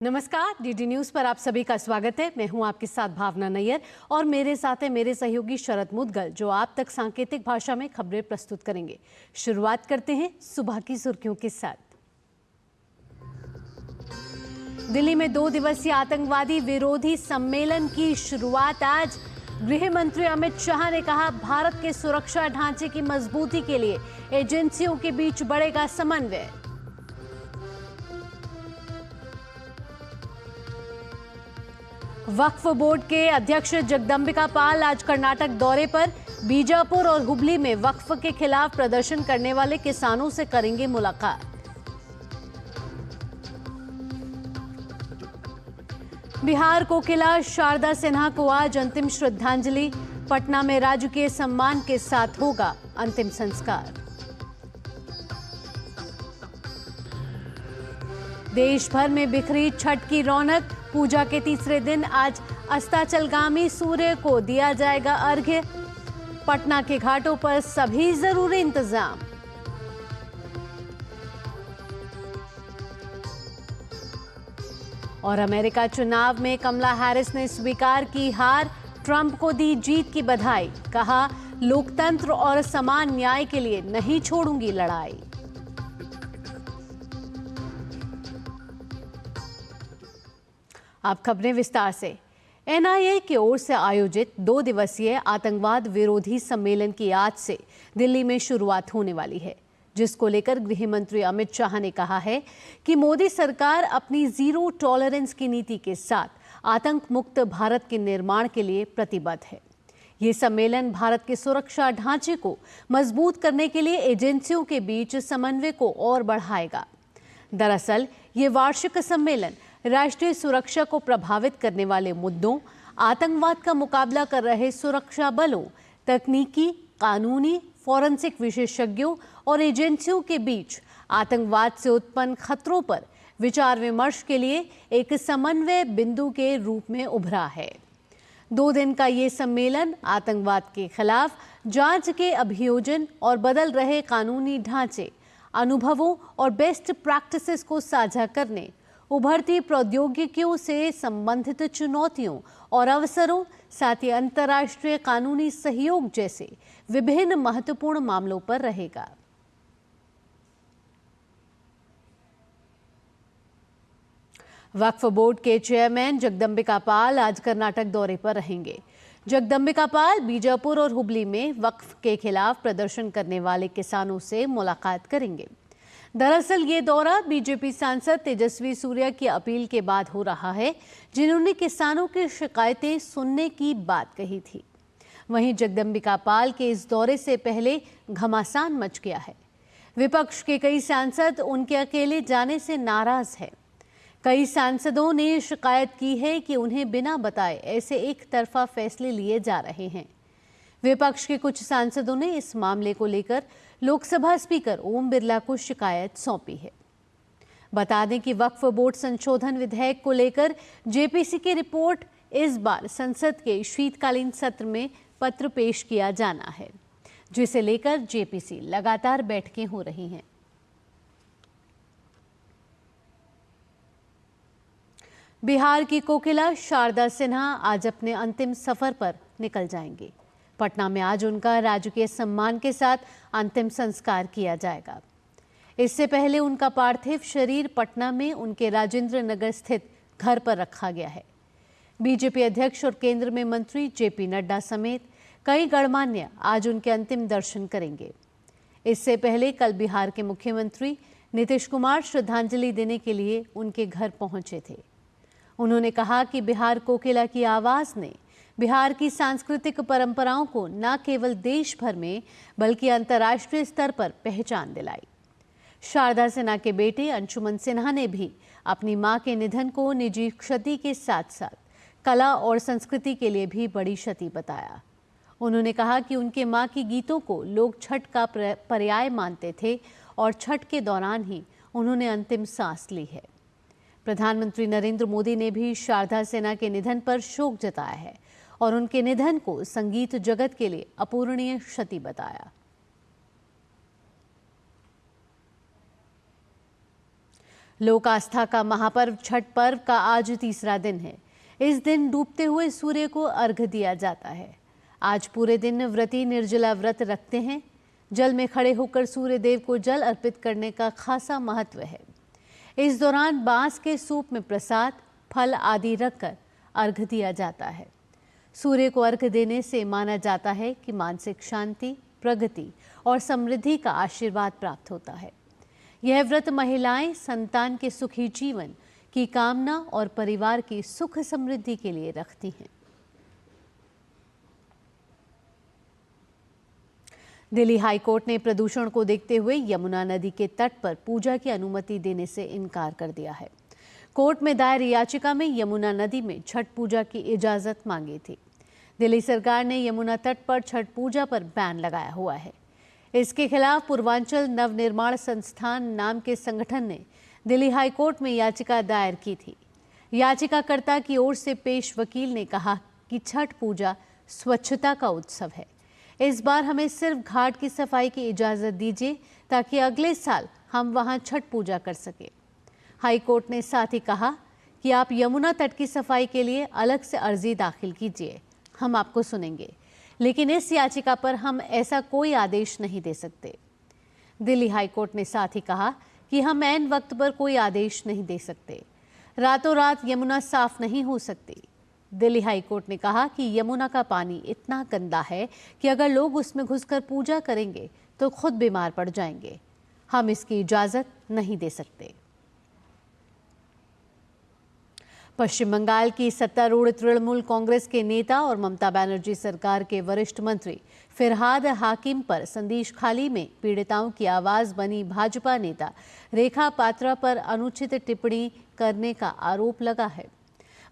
नमस्कार, DD news पर आप सभी का स्वागत है। मैं हूं आपके साथ भावना नैयर और मेरे साथ है मेरे सहयोगी शरद मुदगल, जो आप तक सांकेतिक भाषा में खबरें प्रस्तुत करेंगे। शुरुआत करते हैं सुबह की सुर्खियों के साथ। दिल्ली में 2 दिवसीय आतंकवादी विरोधी सम्मेलन की शुरुआत आज। गृह मंत्री अमित शाह ने कहा, भारत के सुरक्षा ढांचे की मजबूती के लिए एजेंसियों के बीच बढ़ेगा समन्वय। वक्फ बोर्ड के अध्यक्ष जगदंबिका पाल आज कर्नाटक दौरे पर। बीजापुर और हुबली में वक्फ के खिलाफ प्रदर्शन करने वाले किसानों से करेंगे मुलाकात। बिहार कोकिला शारदा सिन्हा को आज अंतिम श्रद्धांजलि। पटना में राजकीय सम्मान के साथ होगा अंतिम संस्कार। देश भर में बिखरी छठ की रौनक। पूजा के तीसरे दिन आज अस्ताचलगामी सूर्य को दिया जाएगा अर्घ्य। पटना के घाटों पर सभी जरूरी इंतजाम। और अमेरिका चुनाव में कमला हैरिस ने स्वीकार की हार। ट्रंप को दी जीत की बधाई। कहा, लोकतंत्र और समान न्याय के लिए नहीं छोड़ूंगी लड़ाई। अब खबरें विस्तार से। एनआईए की ओर से आयोजित 2 दिवसीय आतंकवाद विरोधी सम्मेलन की आज से दिल्ली में शुरुआत होने वाली है, जिसको लेकर गृह मंत्री अमित शाह ने कहा है कि मोदी सरकार अपनी जीरो टॉलरेंस की नीति के साथ आतंक मुक्त भारत के निर्माण के लिए प्रतिबद्ध है। ये सम्मेलन भारत के सुरक्षा ढांचे को मजबूत करने के लिए एजेंसियों के बीच समन्वय को और बढ़ाएगा। दरअसल ये वार्षिक सम्मेलन राष्ट्रीय सुरक्षा को प्रभावित करने वाले मुद्दों, आतंकवाद का मुकाबला कर रहे सुरक्षा बलों, तकनीकी, कानूनी, फॉरेंसिक विशेषज्ञों और एजेंसियों के बीच आतंकवाद से उत्पन्न खतरों पर विचार विमर्श के लिए एक समन्वय बिंदु के रूप में उभरा है। 2 दिन का ये सम्मेलन आतंकवाद के खिलाफ जांच के अभियोजन और बदल रहे कानूनी ढांचे, अनुभवों और बेस्ट प्रैक्टिसेस को साझा करने, उभरती प्रौद्योगिकियों से संबंधित चुनौतियों और अवसरों, साथ ही अंतर्राष्ट्रीय कानूनी सहयोग जैसे विभिन्न महत्वपूर्ण मामलों पर रहेगा। वक्फ बोर्ड के चेयरमैन जगदंबिका पाल आज कर्नाटक दौरे पर रहेंगे। जगदंबिका पाल बीजापुर और हुबली में वक्फ के खिलाफ प्रदर्शन करने वाले किसानों से मुलाकात करेंगे। दरअसल ये दौरा बीजेपी सांसद तेजस्वी सूर्या की अपील के बाद हो रहा है, जिन्होंने किसानों की शिकायतें सुनने की बात कही थी। वहीं जगदंबिका पाल के इस दौरे से पहले घमासान मच गया है। विपक्ष के कई सांसद उनके अकेले जाने से नाराज हैं। कई सांसदों ने शिकायत की है कि उन्हें बिना बताए ऐसे एक तरफा फैसले लिए जा रहे हैं। विपक्ष के कुछ सांसदों ने इस मामले को लेकर लोकसभा स्पीकर ओम बिरला को शिकायत सौंपी है। बता दें कि वक्फ बोर्ड संशोधन विधेयक को लेकर जेपीसी की रिपोर्ट इस बार संसद के शीतकालीन सत्र में पत्र पेश किया जाना है, जिसे लेकर जेपीसी लगातार बैठकें हो रही हैं। बिहार की कोकिला शारदा सिन्हा आज अपने अंतिम सफर पर निकल जाएंगी। पटना में आज उनका राजकीय सम्मान के साथ अंतिम संस्कार किया जाएगा। इससे पहले उनका पार्थिव शरीर पटना में उनके राजेंद्र नगर स्थित घर पर रखा गया है। बीजेपी अध्यक्ष और केंद्र में मंत्री जेपी नड्डा समेत कई गणमान्य आज उनके अंतिम दर्शन करेंगे। इससे पहले कल बिहार के मुख्यमंत्री नीतीश कुमार श्रद्धांजलि देने के लिए उनके घर पहुंचे थे। उन्होंने कहा कि बिहार कोकिला की आवाज ने बिहार की सांस्कृतिक परंपराओं को न केवल देश भर में बल्कि अंतर्राष्ट्रीय स्तर पर पहचान दिलाई। शारदा सिन्हा के बेटे अंशुमन सिन्हा ने भी अपनी मां के निधन को निजी क्षति के साथ साथ कला और संस्कृति के लिए भी बड़ी क्षति बताया। उन्होंने कहा कि उनके मां के गीतों को लोग छठ का पर्याय मानते थे और छठ के दौरान ही उन्होंने अंतिम सांस ली है। प्रधानमंत्री नरेंद्र मोदी ने भी शारदा सिन्हा के निधन पर शोक जताया है और उनके निधन को संगीत जगत के लिए अपूरणीय क्षति बताया। लोक आस्था का महापर्व छठ पर्व का आज तीसरा दिन है। इस दिन डूबते हुए सूर्य को अर्घ्य दिया जाता है। आज पूरे दिन व्रती निर्जला व्रत रखते हैं। जल में खड़े होकर सूर्य देव को जल अर्पित करने का खासा महत्व है। इस दौरान बांस के सूप में प्रसाद, फल आदि रखकर अर्घ्य दिया जाता है। सूर्य को अर्घ्य देने से माना जाता है कि मानसिक शांति, प्रगति और समृद्धि का आशीर्वाद प्राप्त होता है। यह व्रत महिलाएं संतान के सुखी जीवन की कामना और परिवार की सुख समृद्धि के लिए रखती हैं। दिल्ली हाईकोर्ट ने प्रदूषण को देखते हुए यमुना नदी के तट पर पूजा की अनुमति देने से इनकार कर दिया है। कोर्ट में दायर याचिका में यमुना नदी में छठ पूजा की इजाजत मांगी थी। दिल्ली सरकार ने यमुना तट पर छठ पूजा पर बैन लगाया हुआ है। इसके खिलाफ पूर्वांचल नवनिर्माण संस्थान नाम के संगठन ने दिल्ली हाईकोर्ट में याचिका दायर की थी। याचिकाकर्ता की ओर से पेश वकील ने कहा कि छठ पूजा स्वच्छता का उत्सव है। इस बार हमें सिर्फ घाट की सफाई की इजाजत दीजिए ताकि अगले साल हम वहां छठ पूजा कर सकें। हाईकोर्ट ने साथ ही कहा कि आप यमुना तट की सफाई के लिए अलग से अर्जी दाखिल कीजिए, हम आपको सुनेंगे, लेकिन इस याचिका पर हम ऐसा कोई आदेश नहीं दे सकते। दिल्ली हाईकोर्ट ने साथ ही कहा कि हम ऐन वक्त पर कोई आदेश नहीं दे सकते। रातों रात यमुना साफ नहीं हो सकती। दिल्ली हाईकोर्ट ने कहा कि यमुना का पानी इतना गंदा है कि अगर लोग उसमें घुसकर पूजा करेंगे तो खुद बीमार पड़ जाएंगे। हम इसकी इजाजत नहीं दे सकते। पश्चिम बंगाल की सत्तारूढ़ तृणमूल कांग्रेस के नेता और ममता बनर्जी सरकार के वरिष्ठ मंत्री फिरहाद हाकिम पर संदेश खाली में पीड़िताओं की आवाज बनी भाजपा नेता रेखा पात्रा पर अनुचित टिप्पणी करने का आरोप लगा है।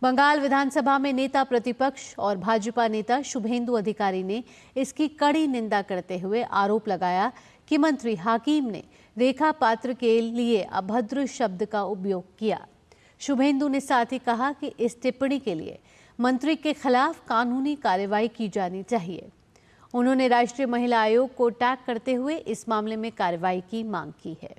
बंगाल विधानसभा में नेता प्रतिपक्ष और भाजपा नेता शुभेंदु अधिकारी ने इसकी कड़ी निंदा करते हुए आरोप लगाया कि मंत्री हाकिम ने रेखा पात्र के लिए अभद्र शब्द का उपयोग किया। शुभेंदु ने साथ ही कहा कि इस टिप्पणी के लिए मंत्री के खिलाफ कानूनी कार्रवाई की जानी चाहिए। उन्होंने राष्ट्रीय महिला आयोग को टैग करते हुए इस मामले में कार्रवाई की मांग की है।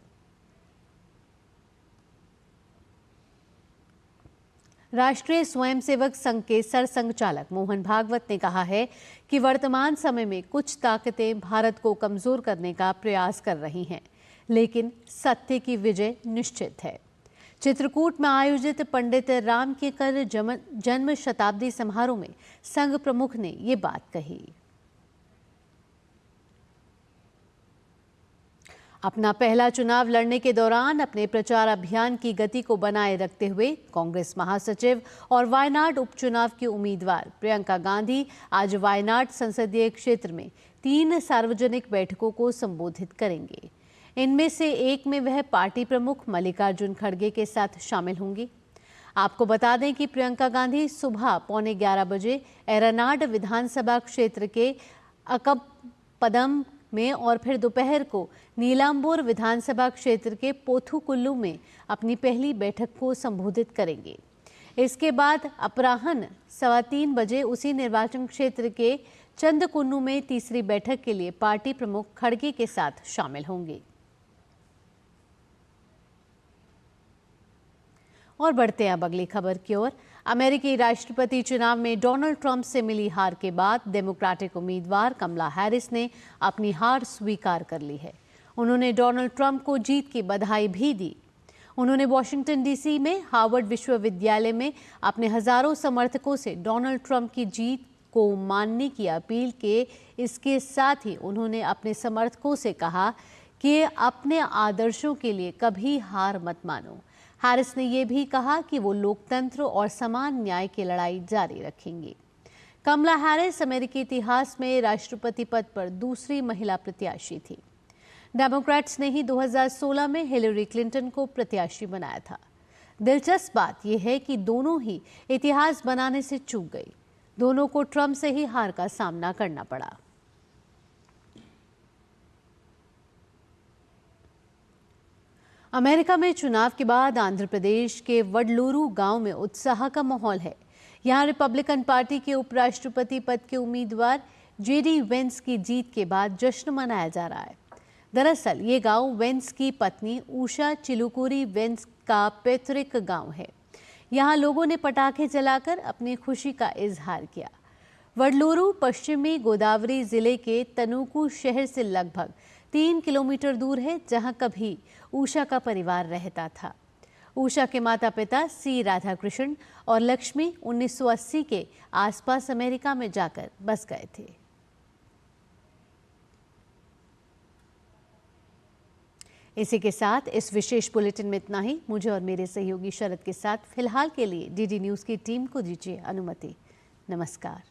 राष्ट्रीय स्वयंसेवक संघ के सरसंघचालक मोहन भागवत ने कहा है कि वर्तमान समय में कुछ ताकतें भारत को कमजोर करने का प्रयास कर रही हैं, लेकिन सत्य की विजय निश्चित है। चित्रकूट में आयोजित पंडित रामकेकर जन्म शताब्दी समारोह में संघ प्रमुख ने ये बात कही। अपना पहला चुनाव लड़ने के दौरान अपने प्रचार अभियान की गति को बनाए रखते हुए कांग्रेस महासचिव और वायनाड उपचुनाव की उम्मीदवार प्रियंका गांधी आज वायनाड संसदीय क्षेत्र में 3 सार्वजनिक बैठकों को संबोधित करेंगे। इनमें से एक में वह पार्टी प्रमुख मल्लिकार्जुन खड़गे के साथ शामिल होंगी। आपको बता दें कि प्रियंका गांधी सुबह 11:15 बजे एरानाड विधानसभा क्षेत्र के अकपदम में और फिर दोपहर को नीलांबोर विधानसभा क्षेत्र के पोथुकुल्लू में अपनी पहली बैठक को संबोधित करेंगे। इसके बाद अपराह्न 3:15 बजे उसी निर्वाचन क्षेत्र के चंदकुन्नू में तीसरी बैठक के लिए पार्टी प्रमुख खड़गे के साथ शामिल होंगे। और बढ़ते हैं अब अगली खबर की ओर। अमेरिकी राष्ट्रपति चुनाव में डोनाल्ड ट्रंप से मिली हार के बाद डेमोक्रेटिक उम्मीदवार कमला हैरिस ने अपनी हार स्वीकार कर ली है। उन्होंने डोनाल्ड ट्रंप को जीत की बधाई भी दी। उन्होंने वॉशिंगटन डीसी में हार्वर्ड विश्वविद्यालय में अपने हजारों समर्थकों से डोनाल्ड ट्रंप की जीत को मानने की अपील की। इसके साथ ही उन्होंने अपने समर्थकों से कहा कि अपने आदर्शों के लिए कभी हार मत मानो। हैरिस ने यह भी कहा कि वो लोकतंत्र और समान न्याय की लड़ाई जारी रखेंगी। कमला हैरिस अमेरिकी इतिहास में राष्ट्रपति पद पर दूसरी महिला प्रत्याशी थी। डेमोक्रेट्स ने ही 2016 में हिलरी क्लिंटन को प्रत्याशी बनाया था। दिलचस्प बात यह है कि दोनों ही इतिहास बनाने से चूक गई। दोनों को ट्रंप से ही हार का सामना करना पड़ा। अमेरिका में चुनाव के बाद आंध्र प्रदेश के वडलूरू गांव में उत्साह का माहौल है। यहां रिपब्लिकन पार्टी के उपराष्ट्रपति पद के उम्मीदवार जेडी वेंस की जीत के बाद जश्न मनाया जा रहा है। दरअसल ये गांव वेंस की पत्नी उषा चिलुकुरी वेंस का पैतृक गांव है। यहाँ लोगों ने पटाखे जलाकर अपनी खुशी का इजहार किया। वडलूरू पश्चिमी गोदावरी जिले के तनुकू शहर से लगभग 3 किलोमीटर दूर है, जहां कभी उषा का परिवार रहता था। उषा के माता पिता सी राधाकृष्ण और लक्ष्मी 1980 के आसपास अमेरिका में जाकर बस गए थे। इसी के साथ इस विशेष बुलेटिन में इतना ही। मुझे और मेरे सहयोगी शरद के साथ फिलहाल के लिए डीडी न्यूज़ की टीम को दीजिए अनुमति। नमस्कार।